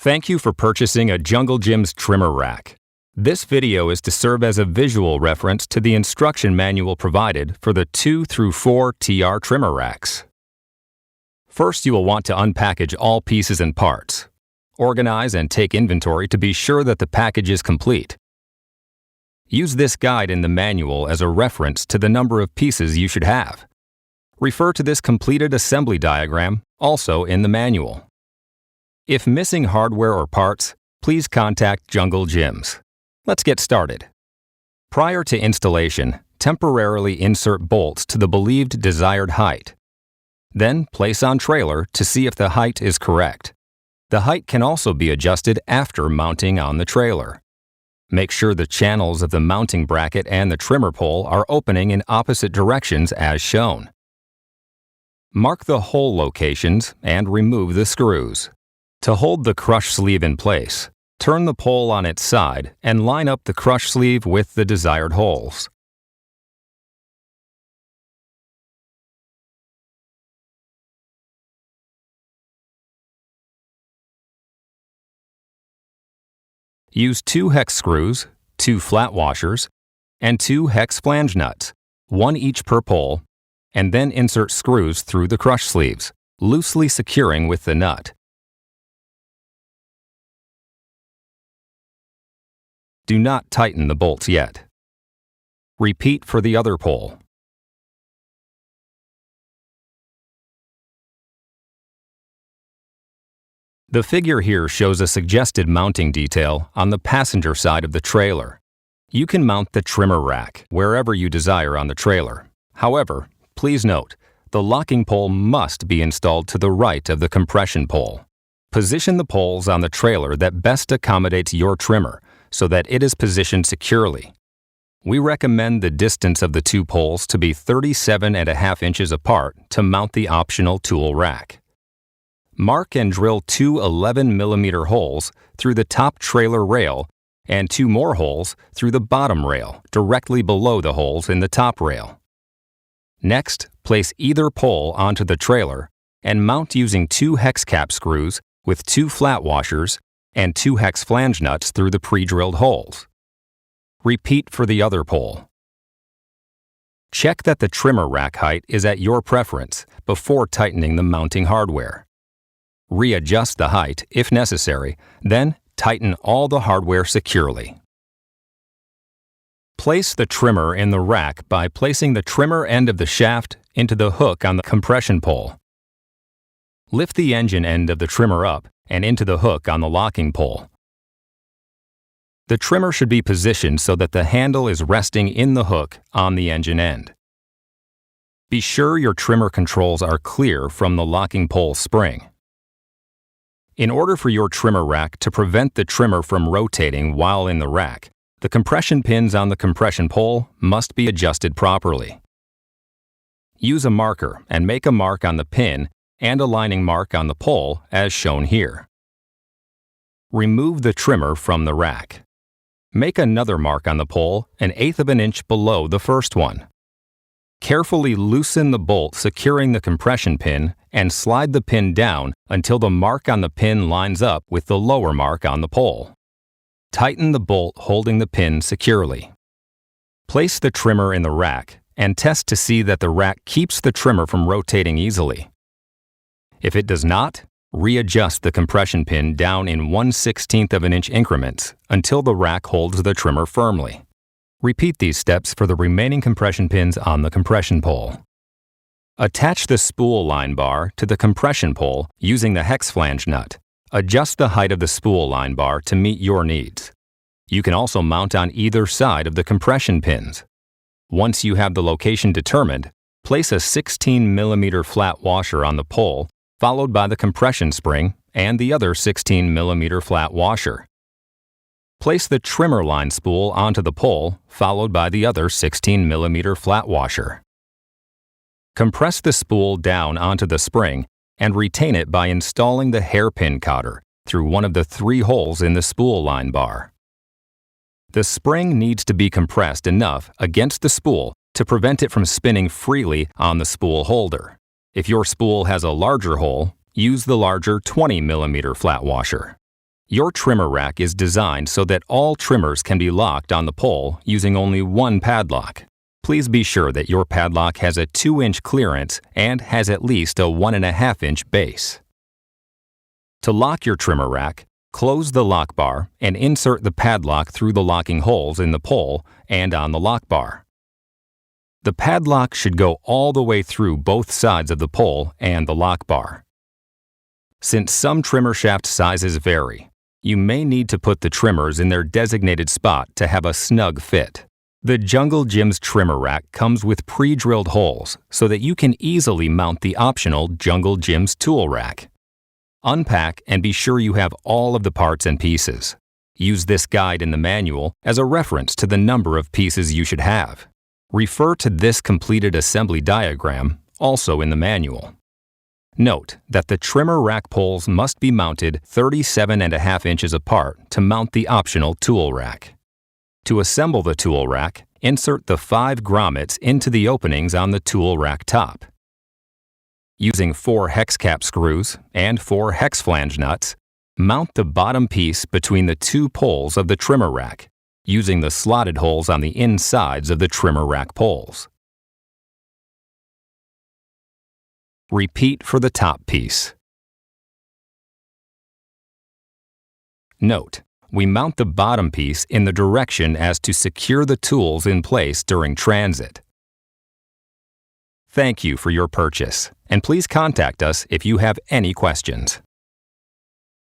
Thank you for purchasing a Jungle Jim's trimmer rack. This video is to serve as a visual reference to the instruction manual provided for the 2 through 4TR trimmer racks. First, you will want to unpackage all pieces and parts. Organize and take inventory to be sure that the package is complete. Use this guide in the manual as a reference to the number of pieces you should have. Refer to this completed assembly diagram, also in the manual. If missing hardware or parts, please contact Jungle Jim's. Let's get started. Prior to installation, temporarily insert bolts to the believed desired height. Then place on trailer to see if the height is correct. The height can also be adjusted after mounting on the trailer. Make sure the channels of the mounting bracket and the trimmer pole are opening in opposite directions as shown. Mark the hole locations and remove the screws. To hold the crush sleeve in place, turn the pole on its side and line up the crush sleeve with the desired holes. Use 2 hex screws, 2 flat washers, and 2 hex flange nuts, 1 each per pole, and then insert screws through the crush sleeves, loosely securing with the nut. Do not tighten the bolts yet. Repeat for the other pole. The figure here shows a suggested mounting detail on the passenger side of the trailer. You can mount the trimmer rack wherever you desire on the trailer. However, please note, the locking pole must be installed to the right of the compression pole. Position the poles on the trailer that best accommodates your trimmer so that it is positioned securely. We recommend the distance of the 2 poles to be 37.5 inches apart to mount the optional tool rack. Mark and drill 2 11mm holes through the top trailer rail and 2 more holes through the bottom rail directly below the holes in the top rail. Next, place either pole onto the trailer and mount using 2 hex cap screws with 2 flat washers and 2 hex flange nuts through the pre-drilled holes. Repeat for the other pole. Check that the trimmer rack height is at your preference before tightening the mounting hardware. Readjust the height if necessary, then tighten all the hardware securely. Place the trimmer in the rack by placing the trimmer end of the shaft into the hook on the compression pole. Lift the engine end of the trimmer up and into the hook on the locking pole. The trimmer should be positioned so that the handle is resting in the hook on the engine end. Be sure your trimmer controls are clear from the locking pole spring. In order for your trimmer rack to prevent the trimmer from rotating while in the rack, the compression pins on the compression pole must be adjusted properly. Use a marker and make a mark on the pin and a lining mark on the pole as shown here. Remove the trimmer from the rack. Make another mark on the pole 1/8 of an inch below the first one. Carefully loosen the bolt securing the compression pin and slide the pin down until the mark on the pin lines up with the lower mark on the pole. Tighten the bolt holding the pin securely. Place the trimmer in the rack and test to see that the rack keeps the trimmer from rotating easily. If it does not, readjust the compression pin down in 1/16 of an inch increments until the rack holds the trimmer firmly. Repeat these steps for the remaining compression pins on the compression pole. Attach the spool line bar to the compression pole using the hex flange nut. Adjust the height of the spool line bar to meet your needs. You can also mount on either side of the compression pins. Once you have the location determined, place a 16mm flat washer on the pole, followed by the compression spring and the other 16mm flat washer. Place the trimmer line spool onto the pole, followed by the other 16mm flat washer. Compress the spool down onto the spring and retain it by installing the hairpin cotter through one of the 3 holes in the spool line bar. The spring needs to be compressed enough against the spool to prevent it from spinning freely on the spool holder. If your spool has a larger hole, use the larger 20mm flat washer. Your trimmer rack is designed so that all trimmers can be locked on the pole using only one padlock. Please be sure that your padlock has a 2-inch clearance and has at least a 1.5-inch base. To lock your trimmer rack, close the lock bar and insert the padlock through the locking holes in the pole and on the lock bar. The padlock should go all the way through both sides of the pole and the lock bar. Since some trimmer shaft sizes vary, you may need to put the trimmers in their designated spot to have a snug fit. The Jungle Jim's trimmer rack comes with pre-drilled holes so that you can easily mount the optional Jungle Jim's tool rack. Unpack and be sure you have all of the parts and pieces. Use this guide in the manual as a reference to the number of pieces you should have. Refer to this completed assembly diagram, also in the manual. Note that the trimmer rack poles must be mounted 37.5 inches apart to mount the optional tool rack. To assemble the tool rack, insert the 5 grommets into the openings on the tool rack top. Using 4 hex cap screws and 4 hex flange nuts, mount the bottom piece between the 2 poles of the trimmer rack, using the slotted holes on the insides of the trimmer rack poles. Repeat for the top piece. Note, we mount the bottom piece in the direction as to secure the tools in place during transit. Thank you for your purchase, and please contact us if you have any questions.